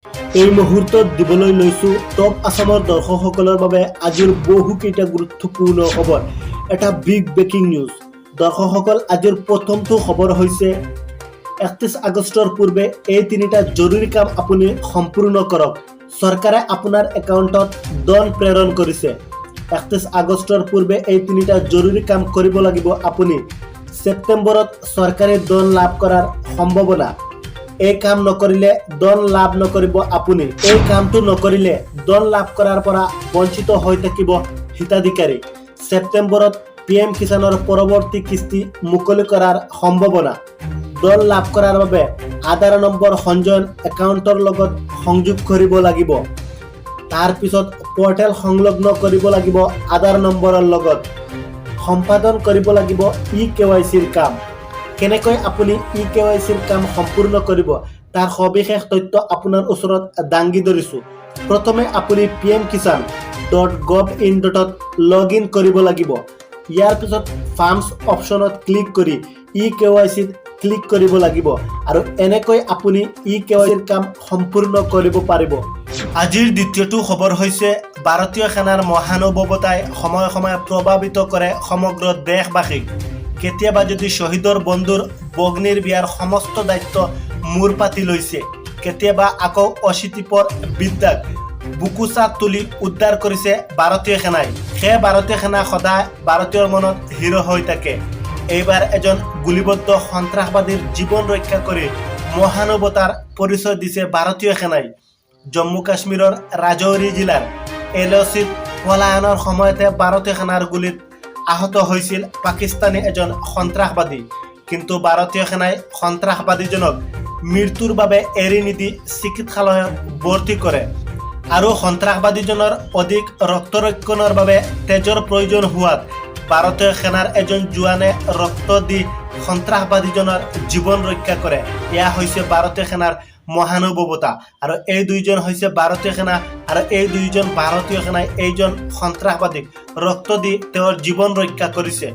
এই মুহূৰ্তত দিবলৈ লৈছোঁ টপ আছামৰ দৰ্শকসকলৰ বাবে আজিৰ বহুকেইটা গুৰুত্বপূৰ্ণ খবৰ। এটা বিগ ব্ৰেকিং নিউজ। দৰ্শকসকল, আজিৰ প্ৰথমটো খবৰ হৈছে 31 আগষ্টৰ পূৰ্বে এই তিনিটা জৰুৰী কাম আপুনি সম্পূৰ্ণ কৰক। চৰকাৰে আপোনাৰ একাউণ্টত ধন প্ৰেৰণ কৰিছে। 31 আগষ্টৰ পূৰ্বে এই তিনিটা জৰুৰী কাম কৰিব লাগিব আপুনি। ছেপ্টেম্বৰত চৰকাৰী ধন লাভ কৰাৰ সম্ভাৱনা। এই কাম নকৰিলে ধন লাভ নকৰিব আপুনি। এই কামটো নকৰিলে ধন লাভ কৰাৰ পৰা বঞ্চিত হৈ থাকিব হিতাধিকাৰী। ছেপ্টেম্বৰত PM কিষাণৰ পৰৱৰ্তী কিস্তি মুকলি কৰাৰ সম্ভাৱনা। ধন লাভ কৰাৰ বাবে আধাৰ নম্বৰ সংযোজন একাউণ্টৰ লগত সংযোগ কৰিব লাগিব। তাৰ পিছত পৰ্টেল সংলগ্ন কৰিব লাগিব আধাৰ নম্বৰৰ লগত। সম্পাদন কৰিব লাগিব eKYCৰ কাম। কেনেকৈ আপুনি eKYCৰ কাম সম্পূৰ্ণ কৰিব তাৰ সবিশেষ তথ্য আপোনাৰ ওচৰত দাঙি ধৰিছোঁ। প্ৰথমে আপুনি pmkishan.gov.in ত লগ ইন কৰিব লাগিব। ইয়াৰ পিছত ফাৰ্মছ অপশ্যনত ক্লিক কৰি eKYCত ক্লিক কৰিব লাগিব আৰু এনেকৈ আপুনি eKYCৰ কাম সম্পূৰ্ণ কৰিব পাৰিব। আজিৰ দ্বিতীয়টো খবৰ হৈছে ভাৰতীয় সেনাৰ মহানুভৱতাই সময়ে সময়ে প্ৰভাৱিত কৰে সমগ্ৰ দেশবাসীক। কেতিয়াবা যদি শ্বহীদৰ বন্ধুৰ বগ্নিৰ বিয়াৰ সমস্ত দায়িত্ব মূৰ পাতি লৈছে, কেতিয়াবা আকৌ অশীতিপৰ বিদ্যাক বুকুচাত তুলি উদ্ধাৰ কৰিছে ভাৰতীয় সেনাই। সেই ভাৰতীয় সেনা সদায় ভাৰতীয়ৰ মনত হিৰো হৈ থাকে। এইবাৰ এজন গুলীবদ্ধ সন্ত্ৰাসবাদীৰ জীৱন ৰক্ষা কৰি মহানুভৱতাৰ পৰিচয় দিছে ভাৰতীয় সেনাই। জম্মু কাশ্মীৰৰ ৰাজৌৰি জিলাৰ LOCত পলায়নৰ সময়তে ভাৰতীয় সেনাৰ গুলীত আহত হৈছিল পাকিস্তানী এজন সন্ত্ৰাসবাদী। কিন্তু ভাৰতীয় সেনাই সন্ত্ৰাসবাদীজনক মৃত্যুৰ বাবে এৰি নিদি চিকিৎসালয়ত ভৰ্তি কৰে আৰু সন্ত্ৰাসবাদীজনৰ অধিক ৰক্তৰক্ষণৰ বাবে তেজৰ প্ৰয়োজন হোৱাত ভাৰতীয় সেনাৰ এজন জোৱানে ৰক্ত দি সন্ত্ৰাসবাদীজনৰ জীৱন ৰক্ষা কৰে। এয়া হৈছে ভাৰতীয় সেনাৰ মহানুভৱতা। আৰু এই দুইজন হৈছে ভাৰতীয় সেনা আৰু এই দুইজন ভাৰতীয় সেনাই এইজন সন্ত্ৰাসবাদীক ৰক্ত দি তেওঁৰ জীৱন ৰক্ষা কৰিছে।